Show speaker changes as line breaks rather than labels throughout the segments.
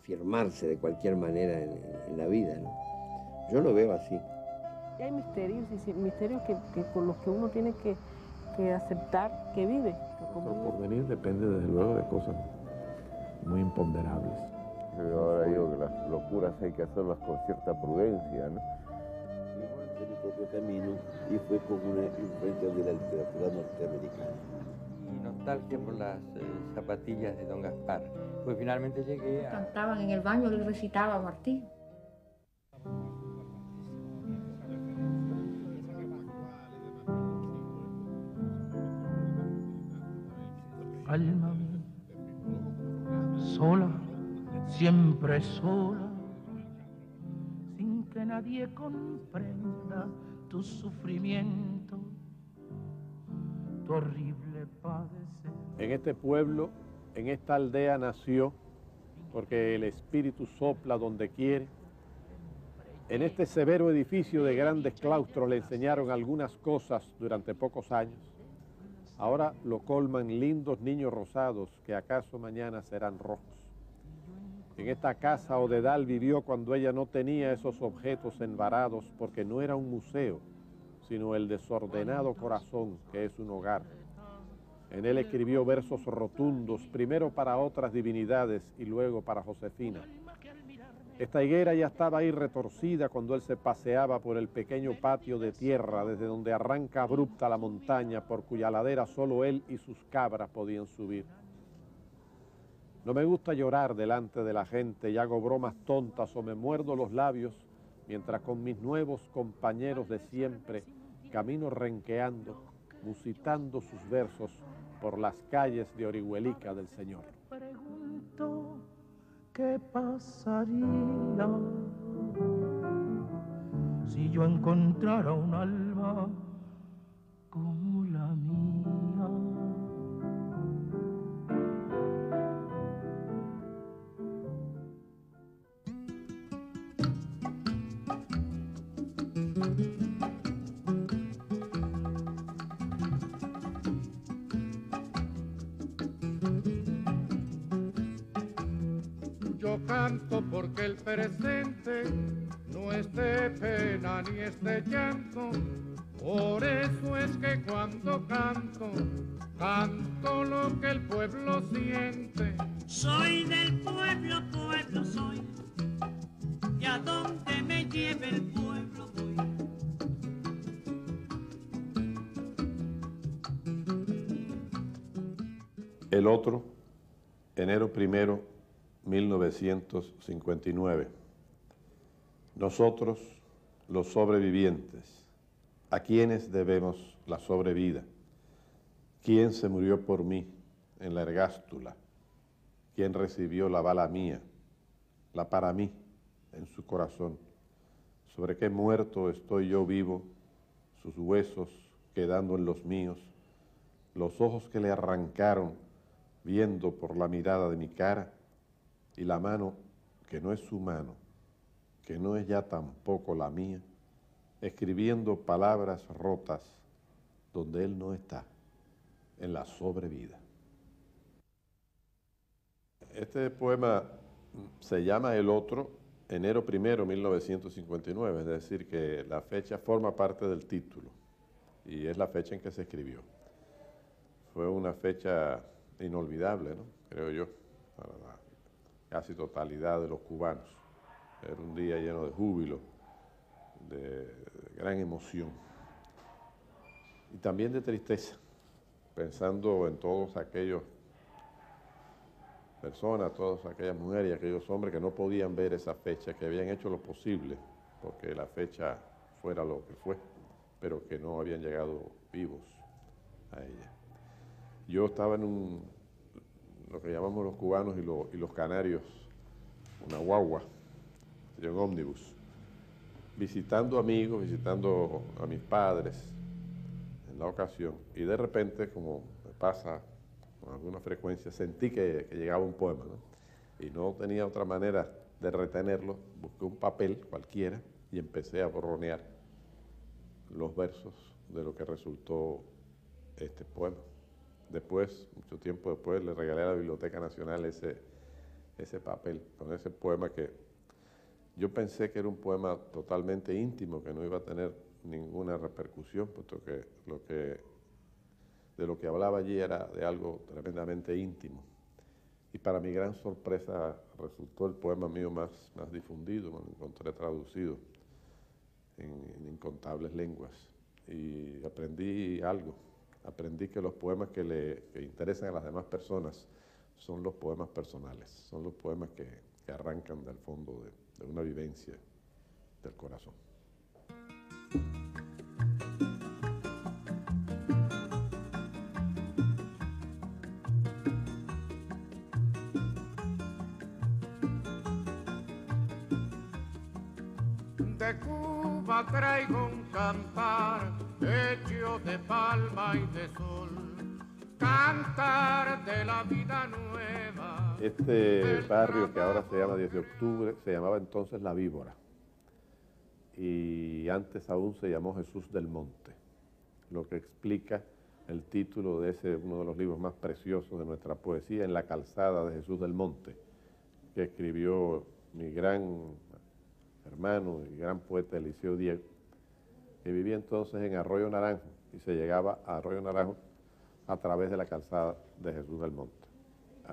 afirmarse de cualquier manera en la vida, ¿no? Yo lo veo así.
Y hay misterios que con los que uno tiene que aceptar que vive.
Nuestro porvenir depende desde luego de cosas muy imponderables.
Yo ahora digo que las locuras hay que hacerlas con cierta prudencia, ¿no?
Igual de mi propio camino y fue con una influencia de la literatura norteamericana.
Y nostalgia por las zapatillas de Don Gaspar. Pues finalmente llegué a...
Cantaban en el baño, él recitaba Martí.
Alma mía, sola, siempre sola, sin que nadie comprenda tu sufrimiento, tu horrible padecer.
En este pueblo, en esta aldea nació, porque el Espíritu sopla donde quiere. En este severo edificio de grandes claustros le enseñaron algunas cosas durante pocos años. Ahora lo colman lindos niños rosados que acaso mañana serán rojos. En esta casa Odedal vivió cuando ella no tenía esos objetos envarados porque no era un museo, sino el desordenado corazón que es un hogar. En él escribió versos rotundos, primero para otras divinidades y luego para Josefina. Esta higuera ya estaba ahí retorcida cuando él se paseaba por el pequeño patio de tierra desde donde arranca abrupta la montaña por cuya ladera solo él y sus cabras podían subir. No me gusta llorar delante de la gente y hago bromas tontas o me muerdo los labios mientras con mis nuevos compañeros de siempre camino renqueando, musitando sus versos por las calles de Orihuelica del Señor.
Pregunto qué pasaría si yo encontrara un alma como la mía.
Yo canto porque el presente no es de pena ni es de llanto. Por eso es que cuando canto, canto lo que el pueblo siente.
Soy del pueblo, pueblo soy, y a donde me lleve el pueblo voy.
El otro, enero 1, 1959. Nosotros, los sobrevivientes, ¿a quiénes debemos la sobrevida? ¿Quién se murió por mí en la ergástula? ¿Quién recibió la bala mía, la para mí, en su corazón? ¿Sobre qué muerto estoy yo vivo, sus huesos quedando en los míos, los ojos que le arrancaron, viendo por la mirada de mi cara, y la mano que no es su mano, que no es ya tampoco la mía, escribiendo palabras rotas donde él no está, en la sobrevida. Este poema se llama El Otro, enero 1, 1959, es decir, que la fecha forma parte del título y es la fecha en que se escribió. Fue una fecha inolvidable, ¿no? Creo yo, para la casi totalidad de los cubanos. Era un día lleno de júbilo, de gran emoción y también de tristeza, pensando en todos aquellos personas, todas aquellas mujeres y aquellos hombres que no podían ver esa fecha, que habían hecho lo posible porque la fecha fuera lo que fue, pero que no habían llegado vivos a ella. Yo estaba en lo que llamamos los cubanos y los canarios, una guagua, sería un ómnibus, visitando amigos, visitando a mis padres en la ocasión, y de repente, como me pasa con alguna frecuencia, sentí que llegaba un poema, ¿no? Y no tenía otra manera de retenerlo, busqué un papel cualquiera y empecé a borronear los versos de lo que resultó este poema. Después, mucho tiempo después, le regalé a la Biblioteca Nacional ese ese papel, con ese poema que yo pensé que era un poema totalmente íntimo, que no iba a tener ninguna repercusión, puesto que de lo que hablaba allí era de algo tremendamente íntimo. Y para mi gran sorpresa resultó el poema mío más difundido, me lo encontré traducido en incontables lenguas. Y aprendí algo, aprendí que los poemas que interesan a las demás personas son los poemas personales, son los poemas que arrancan del fondo de una vivencia del corazón.
De Cuba traigo un cantar hecho de palma y de sol, cantar de la vida nueva.
Este barrio que ahora se llama 10 de octubre, se llamaba entonces La Víbora, y antes aún se llamó Jesús del Monte, lo que explica el título de uno de los libros más preciosos de nuestra poesía, En la calzada de Jesús del Monte, que escribió mi gran hermano y gran poeta Eliseo Diego, que vivía entonces en Arroyo Naranjo, y se llegaba a Arroyo Naranjo a través de la calzada de Jesús del Monte.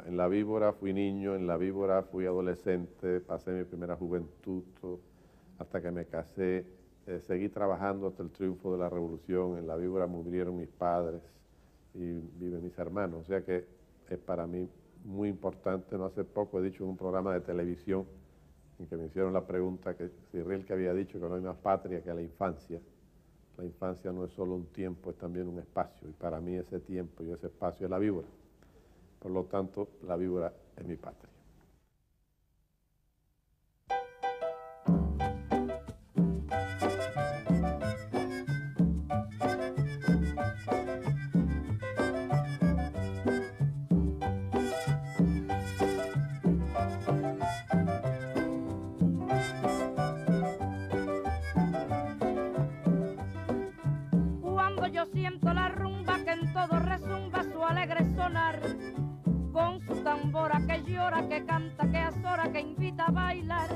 En La Víbora fui niño, en La Víbora fui adolescente, pasé mi primera juventud hasta que me casé, seguí trabajando hasta el triunfo de la Revolución. En La Víbora murieron mis padres y viven mis hermanos, o sea que es para mí muy importante. No hace poco he dicho en un programa de televisión en que me hicieron la pregunta que si Rilke había dicho que no hay más patria que la infancia. La infancia no es solo un tiempo, es también un espacio, y para mí ese tiempo y ese espacio es La Víbora. Por lo tanto, La Víbora es mi patria.
Cuando yo siento la rumba que en todo resumba su alegre sonar, con su tambora que llora, que canta, que azora, que invita a bailar,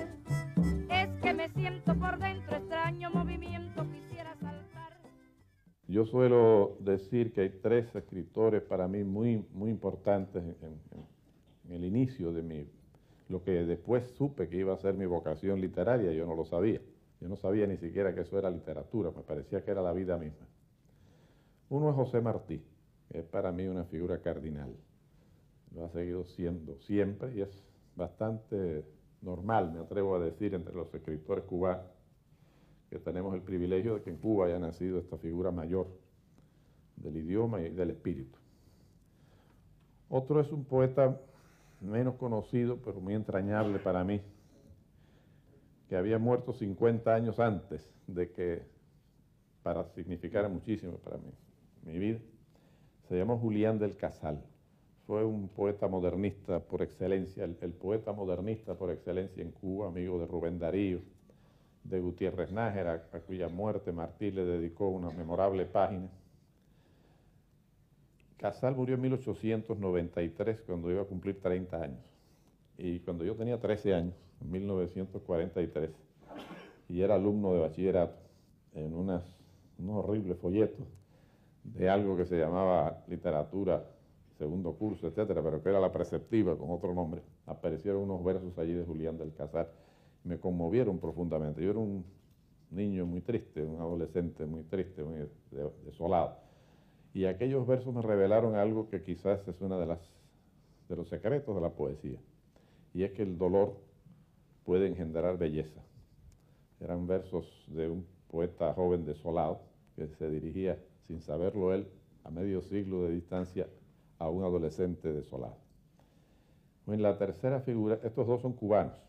es que me siento por dentro extraño movimiento, quisiera saltar.
Yo suelo decir que hay tres escritores para mí muy importantes en el inicio de lo que después supe que iba a ser mi vocación literaria. Yo no lo sabía. Yo no sabía ni siquiera que eso era literatura, me parecía que era la vida misma. Uno es José Martí, que es para mí una figura cardinal. Lo ha seguido siendo siempre y es bastante normal, me atrevo a decir, entre los escritores cubanos, que tenemos el privilegio de que en Cuba haya nacido esta figura mayor del idioma y del espíritu. Otro es un poeta menos conocido, pero muy entrañable para mí, que había muerto 50 años antes de que, para significar muchísimo para mí, mi vida. Se llamó Julián del Casal. Fue un poeta modernista por excelencia, el poeta modernista por excelencia en Cuba, amigo de Rubén Darío, de Gutiérrez Nájera, a cuya muerte Martí le dedicó una memorable página. Casal murió en 1893, cuando iba a cumplir 30 años. Y cuando yo tenía 13 años, en 1943, y era alumno de bachillerato, en unos horribles folletos de algo que se llamaba literatura, segundo curso, etcétera, pero que era la preceptiva con otro nombre, aparecieron unos versos allí de Julián del Casal. Me conmovieron profundamente. Yo era un niño muy triste, un adolescente muy triste, muy desolado. Y aquellos versos me revelaron algo que quizás es uno de los secretos de la poesía, y es que el dolor puede engendrar belleza. Eran versos de un poeta joven desolado que se dirigía, sin saberlo él, a medio siglo de distancia, a un adolescente desolado. En la tercera figura, estos dos son cubanos.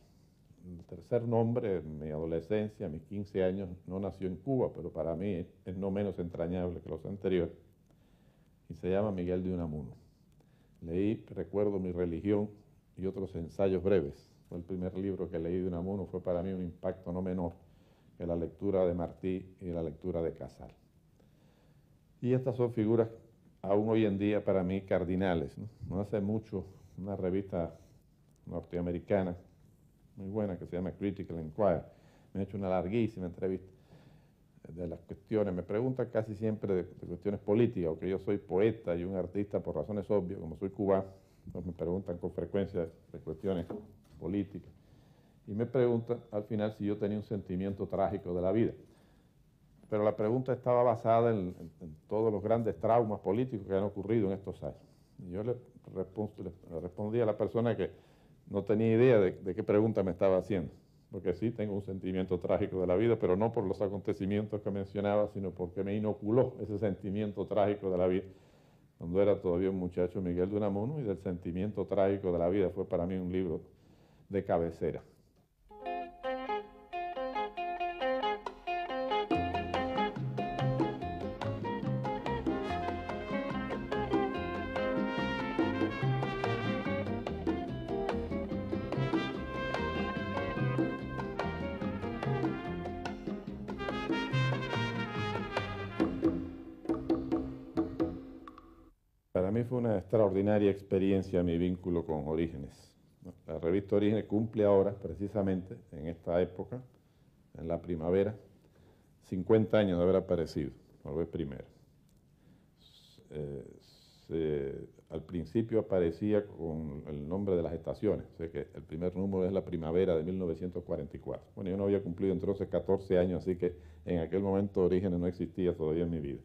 El tercer nombre, en mi adolescencia, a mis 15 años, no nació en Cuba, pero para mí es no menos entrañable que los anteriores, y se llama Miguel de Unamuno. Leí, recuerdo, Mi religión y otros ensayos breves. Fue el primer libro que leí de Unamuno, fue para mí un impacto no menor que la lectura de Martí y la lectura de Casal. Y estas son figuras aún hoy en día para mí cardinales, ¿no? No hace mucho una revista
norteamericana, muy buena, que se llama Critical Inquiry. Me ha hecho una larguísima entrevista de las cuestiones. Me preguntan casi siempre de cuestiones políticas, porque yo soy poeta y un artista por razones obvias, como soy cubano, entonces me preguntan con frecuencia de cuestiones políticas. Y me preguntan al final si yo tenía un sentimiento trágico de la vida. Pero la pregunta estaba basada en todos los grandes traumas políticos que han ocurrido en estos años. Y yo le respondí a la persona que no tenía idea de qué pregunta me estaba haciendo. Porque sí, tengo un sentimiento trágico de la vida, pero no por los acontecimientos que mencionaba, sino porque me inoculó ese sentimiento trágico de la vida cuando era todavía un muchacho, Miguel de Unamuno, y del sentimiento trágico de la vida fue para mí un libro de cabecera. Para mí fue una extraordinaria experiencia mi vínculo con Orígenes. La revista Orígenes cumple ahora, precisamente, en esta época, en la primavera, 50 años de haber aparecido, por vez primera. Al principio aparecía con el nombre de las estaciones, o sea que el primer número es la primavera de 1944. Bueno, yo no había cumplido entonces 14 años, así que en aquel momento Orígenes no existía todavía en mi vida.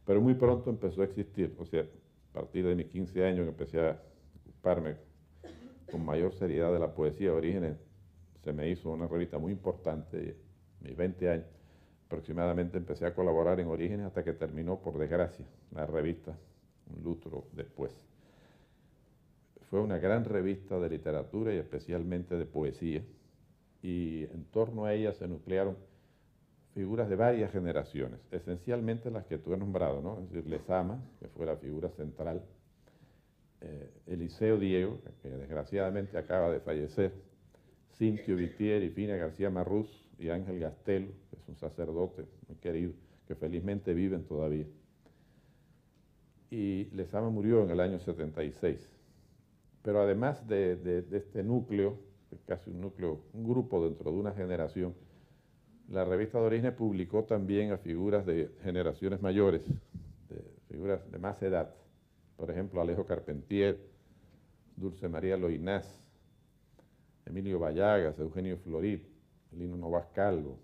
Pero muy pronto empezó a existir, o sea, a partir de mis 15 años que empecé a ocuparme con mayor seriedad de la poesía. Orígenes se me hizo una revista muy importante, mis 20 años aproximadamente empecé a colaborar en Orígenes hasta que terminó, por desgracia, la revista un lustro después. Fue una gran revista de literatura y especialmente de poesía, y en torno a ella se nuclearon figuras de varias generaciones, esencialmente las que tú has nombrado, ¿no? Es decir, Lezama, que fue la figura central, Eliseo Diego, que desgraciadamente acaba de fallecer, Cintio Vitieri, Fina García Marrús y Ángel Gastelo, que es un sacerdote muy querido, que felizmente viven todavía. Y Lezama murió en el año 76. Pero además de este núcleo, casi un grupo dentro de una generación, la revista de Orígenes publicó también a figuras de generaciones mayores, figuras de más edad. Por ejemplo, Alejo Carpentier, Dulce María Loinás, Emilio Vallagas, Eugenio Florit, Lino Novas Calvo,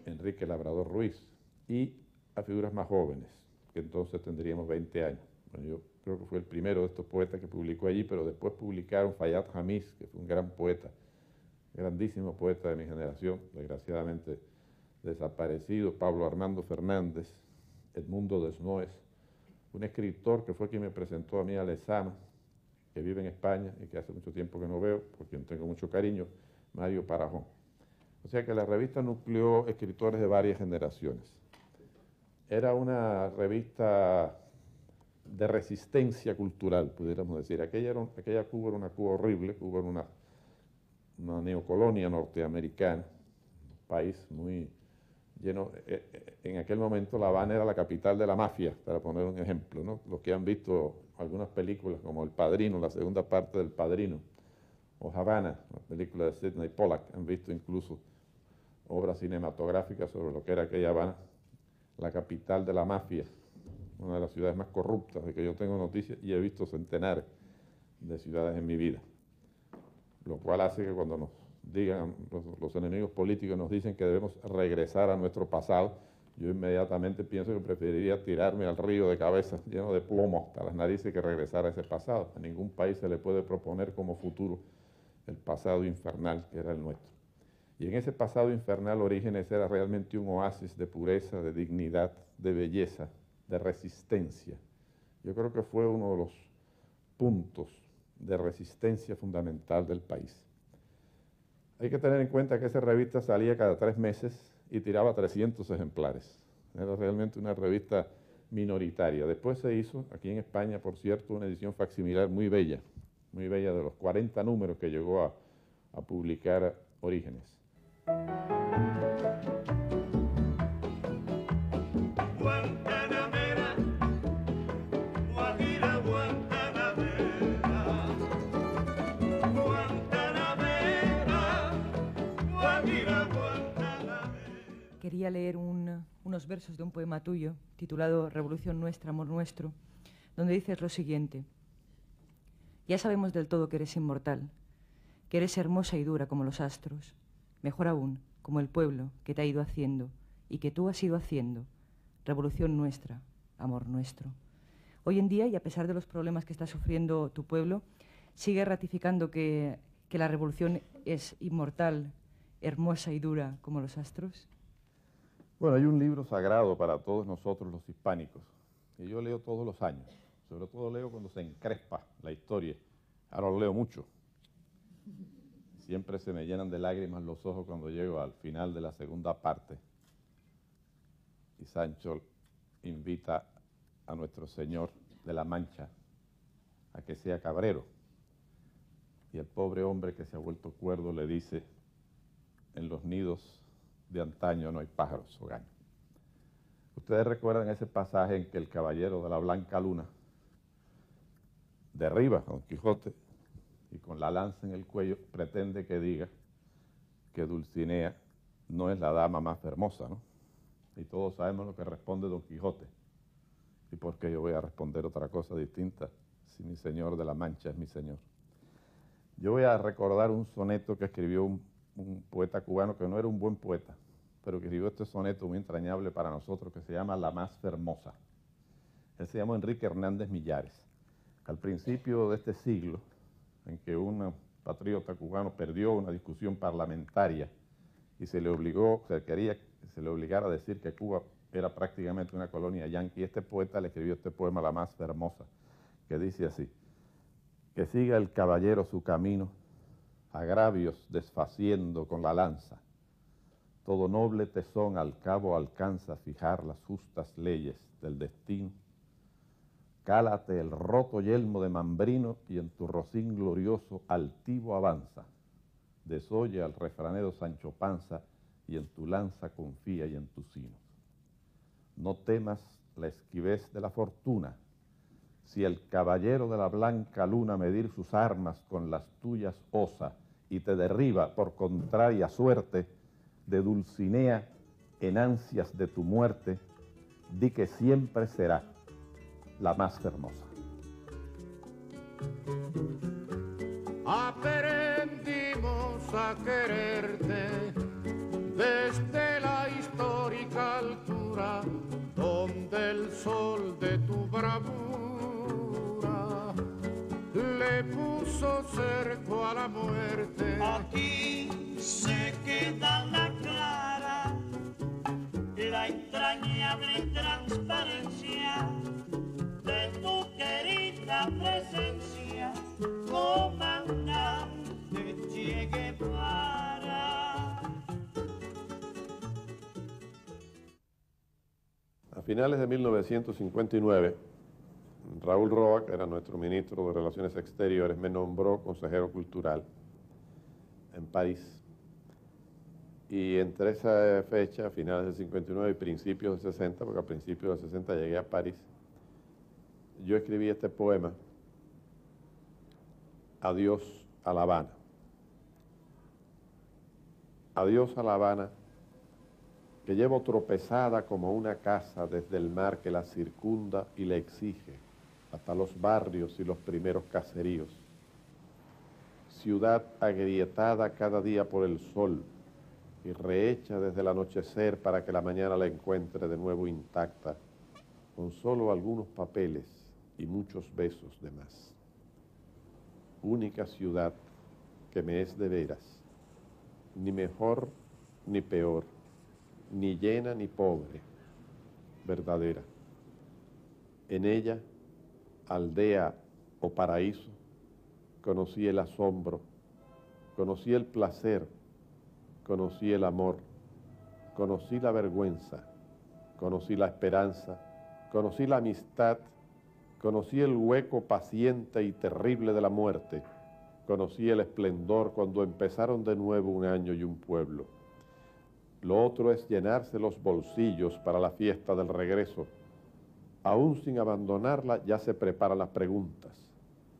Enrique Labrador Ruiz, y a figuras más jóvenes, que entonces tendríamos 20 años. Bueno, yo creo que fue el primero de estos poetas que publicó allí, pero después publicaron Fayad Hamis, que fue un gran poeta, grandísimo poeta de mi generación, desgraciadamente desaparecido, Pablo Armando Fernández, Edmundo Desnoes, un escritor que fue quien me presentó a mí a Lezama, que vive en España y que hace mucho tiempo que no veo, por quien tengo mucho cariño, Mario Parajón. O sea que la revista nucleó escritores de varias generaciones. Era una revista de resistencia cultural, pudiéramos decir. Aquella Cuba era una Cuba horrible, Cuba era una neocolonia norteamericana, un país muy lleno. En aquel momento La Habana era la capital de la mafia, para poner un ejemplo, ¿no? Los que han visto algunas películas como El Padrino, la segunda parte del Padrino, o Havana, la película de Sidney Pollack, han visto incluso obras cinematográficas sobre lo que era aquella Habana, la capital de la mafia, una de las ciudades más corruptas de que yo tengo noticias, y he visto centenares de ciudades en mi vida. Lo cual hace que cuando nos digan, los enemigos políticos nos dicen que debemos regresar a nuestro pasado, yo inmediatamente pienso que preferiría tirarme al río de cabeza lleno de plomo hasta las narices que regresar a ese pasado. A ningún país se le puede proponer como futuro el pasado infernal que era el nuestro. Y en ese pasado infernal Orígenes era realmente un oasis de pureza, de dignidad, de belleza, de resistencia. Yo creo que fue uno de los puntos de resistencia fundamental del país. Hay que tener en cuenta que esa revista salía cada 3 meses y tiraba 300 ejemplares. Era realmente una revista minoritaria. Después se hizo, aquí en España, por cierto, una edición facsimilar muy bella de los 40 números que llegó a publicar Orígenes.
Guantanamera, Guajira Guantanamera,
quería leer unos versos de un poema tuyo titulado Revolución Nuestra, Amor Nuestro, donde dices lo siguiente: ya sabemos del todo que eres inmortal, que eres hermosa y dura como los astros, mejor aún, como el pueblo que te ha ido haciendo y que tú has ido haciendo. Revolución nuestra, amor nuestro. Hoy en día, y a pesar de los problemas que está sufriendo tu pueblo, sigue ratificando que la revolución es inmortal, hermosa y dura como los astros.
Bueno, hay un libro sagrado para todos nosotros los hispánicos, que yo leo todos los años. Sobre todo leo cuando se encrespa la historia. Ahora lo leo mucho. Siempre se me llenan de lágrimas los ojos cuando llego al final de la segunda parte. Y Sancho invita a nuestro Señor de la Mancha a que sea cabrero. Y el pobre hombre que se ha vuelto cuerdo le dice: en los nidos de antaño no hay pájaros hogaños. Ustedes recuerdan ese pasaje en que el caballero de la Blanca Luna derriba a Don Quijote y con la lanza en el cuello pretende que diga que Dulcinea no es la dama más hermosa, ¿no? Y todos sabemos lo que responde Don Quijote. ¿Y por qué yo voy a responder otra cosa distinta si mi señor de la Mancha es mi señor? Yo voy a recordar un soneto que escribió un poeta cubano que no era un buen poeta, pero que escribió este soneto muy entrañable para nosotros que se llama La más hermosa. Él se llamó Enrique Hernández Millares. Al principio de este siglo, en que un patriota cubano perdió una discusión parlamentaria y se le obligara a decir que Cuba era prácticamente una colonia yanqui, este poeta le escribió este poema La más hermosa, que dice así: que siga el caballero su camino, agravios desfaciendo con la lanza, todo noble tesón al cabo alcanza a fijar las justas leyes del destino. Cálate el roto yelmo de Mambrino y en tu rocín glorioso altivo avanza. Desoye al refranero Sancho Panza y en tu lanza confía y en tus sinos. No temas la esquivez de la fortuna. Si el caballero de la Blanca Luna medir sus armas con las tuyas osa y te derriba por contraria suerte, de Dulcinea en ansias de tu muerte, di que siempre será la más hermosa.
Aprendimos a quererte desde la histórica altura donde el sol de tu bravura le puso cerco a la muerte.
Aquí se queda la clara, la entrañable transparencia de tu querida presencia, comandante Che Guevara.
A finales de 1959, Raúl Roa, que era nuestro ministro de Relaciones Exteriores, me nombró consejero cultural en París. Y entre esa fecha, finales del 59 y principios del 60, porque a principios del 60 llegué a París, yo escribí este poema, Adiós a La Habana. Adiós a La Habana, que llevo tropezada como una casa desde el mar que la circunda y la exige, hasta los barrios y los primeros caseríos. Ciudad agrietada cada día por el sol y rehecha desde el anochecer para que la mañana la encuentre de nuevo intacta, con solo algunos papeles y muchos besos de más. Única ciudad que me es de veras, ni mejor ni peor, ni llena ni pobre, verdadera. En ella, aldea o paraíso, conocí el asombro, conocí el placer, conocí el amor, conocí la vergüenza, conocí la esperanza, conocí la amistad, conocí el hueco paciente y terrible de la muerte, conocí el esplendor cuando empezaron de nuevo un año y un pueblo. Lo otro es llenarse los bolsillos para la fiesta del regreso. Aún sin abandonarla ya se preparan las preguntas,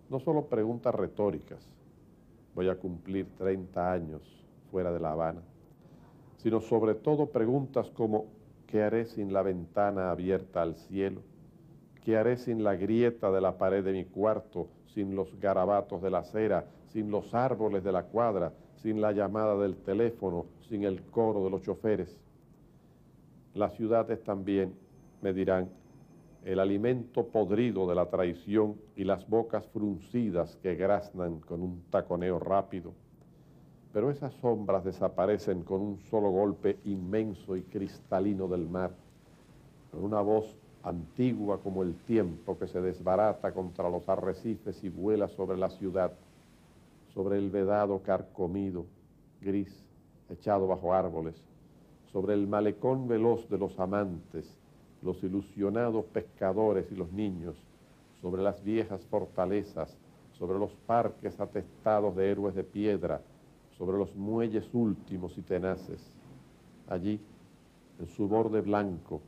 no solo preguntas retóricas. Voy a cumplir 30 años fuera de La Habana. sino sobre todo preguntas como ¿qué haré sin la ventana abierta al cielo? ¿Qué haré sin la grieta de la pared de mi cuarto, sin los garabatos de la acera, sin los árboles de la cuadra, sin la llamada del teléfono, sin el coro de los choferes? La ciudad es también, me dirán, el alimento podrido de la traición y las bocas fruncidas que graznan con un taconeo rápido. Pero esas sombras desaparecen con un solo golpe inmenso y cristalino del mar, con una voz antigua como el tiempo que se desbarata contra los arrecifes y vuela sobre la ciudad, sobre el vedado carcomido, gris, echado bajo árboles, sobre el malecón veloz de los amantes, los ilusionados pescadores y los niños, sobre las viejas fortalezas, sobre los parques atestados de héroes de piedra, sobre los muelles últimos y tenaces. Allí, en su borde blanco,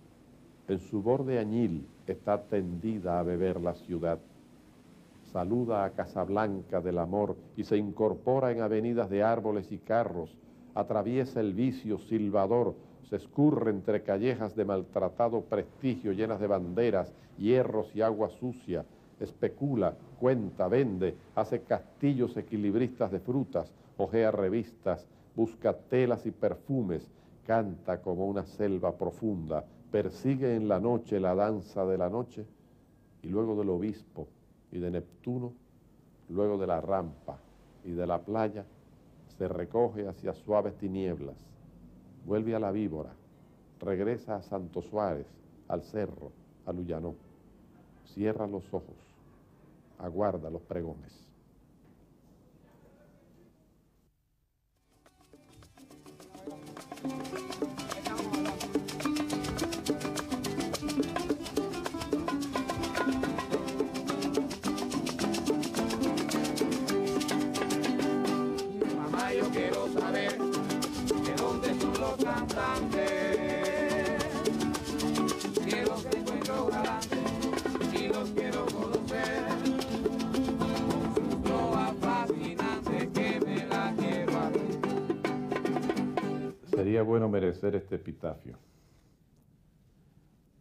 en su borde añil, está tendida a beber la ciudad. Saluda a Casablanca del amor y se incorpora en avenidas de árboles y carros, atraviesa el vicio silbador, se escurre entre callejas de maltratado prestigio llenas de banderas, hierros y agua sucia, especula, cuenta, vende, hace castillos equilibristas de frutas, hojea revistas, busca telas y perfumes, canta como una selva profunda, persigue en la noche la danza de la noche, y luego del obispo y de Neptuno, luego de la rampa y de la playa, se recoge hacia suaves tinieblas, vuelve a la víbora, regresa a Santo Suárez, al cerro, a Lluyanó, cierra los ojos, aguarda los pregones.
Mamá, yo quiero saber de dónde son los cantantes, que los encuentro galantes y los quiero conocer, con sus trovas fascinantes que me la quiero hacer.
Sería bueno merecer este epitafio.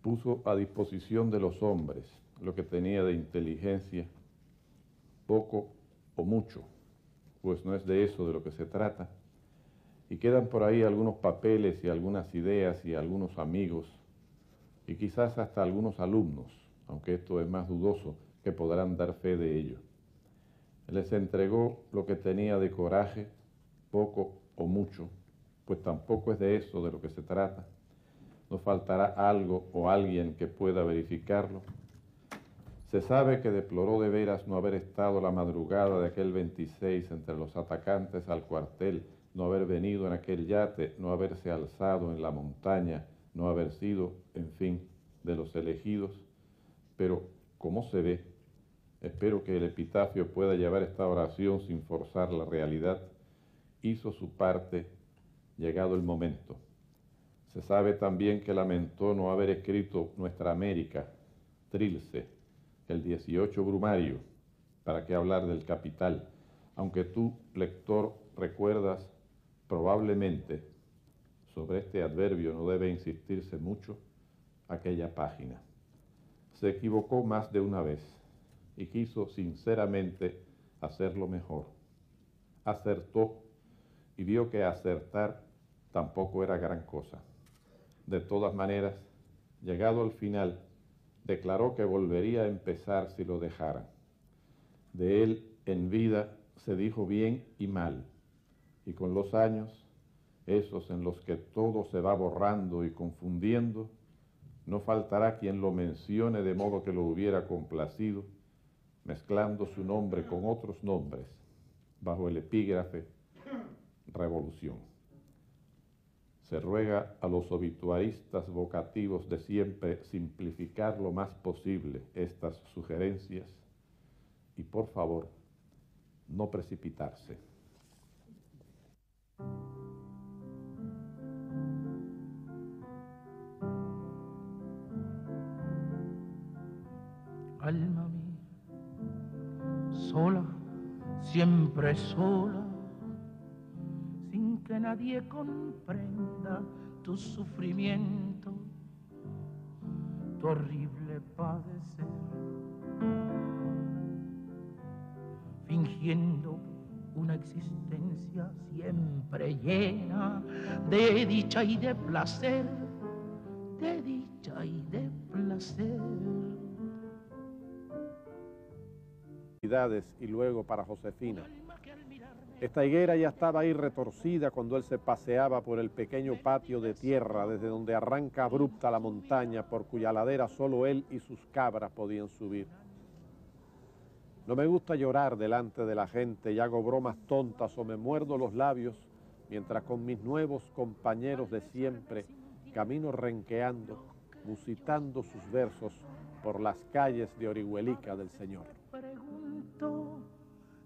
Puso a disposición de los hombres lo que tenía de inteligencia, poco o mucho, pues no es de eso de lo que se trata, y quedan por ahí algunos papeles y algunas ideas y algunos amigos, y quizás hasta algunos alumnos, aunque esto es más dudoso, que podrán dar fe de ello. Les entregó lo que tenía de coraje, poco o mucho, pues tampoco es de eso de lo que se trata. ¿No faltará algo o alguien que pueda verificarlo? Se sabe que deploró de veras no haber estado la madrugada de aquel 26 entre los atacantes al cuartel, no haber venido en aquel yate, no haberse alzado en la montaña, no haber sido, en fin, de los elegidos. Pero, como se ve, espero que el epitafio pueda llevar esta oración sin forzar la realidad, hizo su parte, llegado el momento. Se sabe también que lamentó no haber escrito Nuestra América, Trilce, el 18 Brumario, para qué hablar del Capital, aunque tú, lector, recuerdas probablemente, sobre este adverbio no debe insistirse mucho, aquella página. Se equivocó más de una vez y quiso sinceramente hacerlo mejor. Acertó y vio que acertar tampoco era gran cosa. De todas maneras, llegado al final, declaró que volvería a empezar si lo dejaran. De él, en vida, se dijo bien y mal, y con los años, esos en los que todo se va borrando y confundiendo, no faltará quien lo mencione de modo que lo hubiera complacido, mezclando su nombre con otros nombres, bajo el epígrafe Revolución. Se ruega a los obituaristas vocativos de siempre simplificar lo más posible estas sugerencias y, por favor, no precipitarse.
Alma mía, sola, siempre sola, sin que nadie comprenda tu sufrimiento, tu horrible padecer, fingiendo una existencia siempre llena de dicha y de placer, de dicha y de placer.
Y luego para Josefina. Esta higuera ya estaba ahí retorcida cuando él se paseaba por el pequeño patio de tierra desde donde arranca abrupta la montaña por cuya ladera solo él y sus cabras podían subir. No me gusta llorar delante de la gente y hago bromas tontas o me muerdo los labios mientras con mis nuevos compañeros de siempre camino renqueando, musitando sus versos por las calles de Orihuelica del Señor.
Pregunto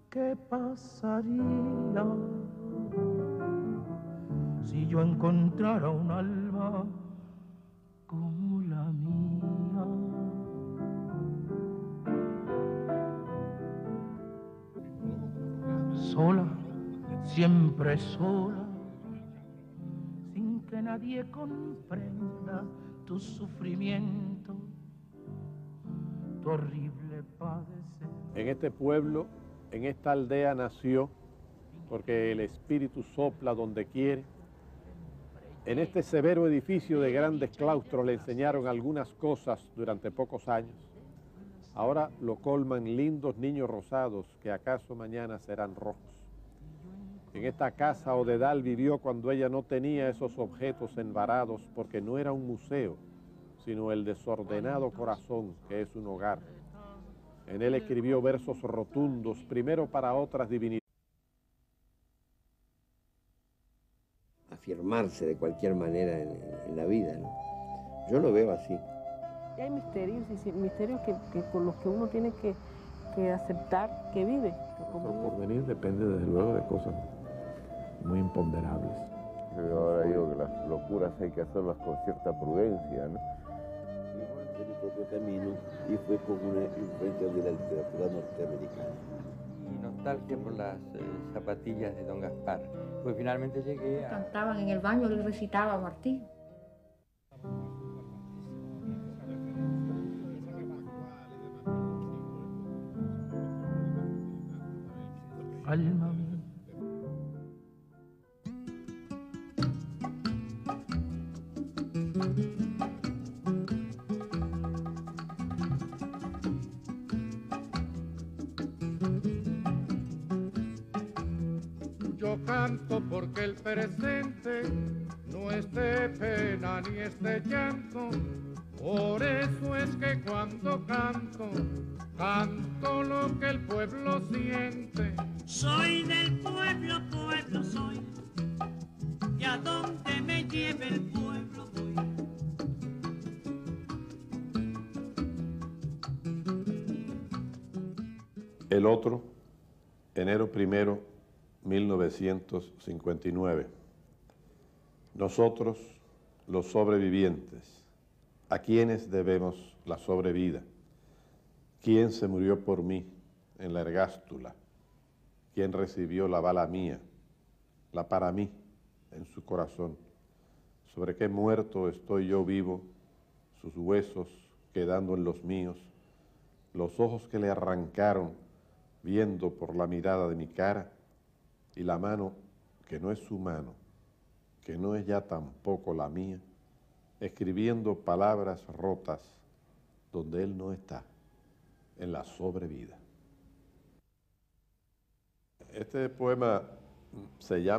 qué pasaría si yo encontrara un alma como la mía. Sola, siempre sola, sin que nadie comprenda tu sufrimiento, tu horrible padecer.
En este pueblo, en esta aldea nació, porque el espíritu sopla donde quiere. En este severo edificio de grandes claustros le enseñaron algunas cosas durante pocos años. Ahora lo colman lindos niños rosados que acaso mañana serán rojos. En esta casa Odedal vivió cuando ella no tenía esos objetos envarados porque no era un museo, sino el desordenado corazón que es un hogar. En él escribió versos rotundos, primero para otras divinidades.
Afirmarse de cualquier manera en la vida, ¿no? Yo lo veo así.
Y hay misterios que con los que uno tiene que aceptar que vive.
Nuestro porvenir depende desde luego de cosas muy imponderables.
Ahora digo que las locuras hay que hacerlas con cierta prudencia, ¿no?
De mi propio camino y fue como una influencia de la literatura norteamericana.
Y nostalgia por las zapatillas de don Gaspar. Pues finalmente llegué a...
Cantaban en el baño, le recitaba a Martí.
Alma mía.
Yo canto porque el presente no es de pena ni es de llanto. Por eso es que cuando canto, canto lo que el pueblo siente.
Soy del pueblo, pueblo soy, y a donde me lleve el pueblo voy.
El otro, enero 1, 1959. Nosotros, los sobrevivientes, ¿a quiénes debemos la sobrevida? ¿Quién se murió por mí en la ergástula? ¿Quién recibió la bala mía, la para mí, en su corazón? ¿Sobre qué muerto estoy yo vivo, sus huesos quedando en los míos, los ojos que le arrancaron, viendo por la mirada de mi cara, y la mano que no es su mano, que no es ya tampoco la mía, escribiendo palabras rotas donde él no está, en la sobrevida. Este poema se llama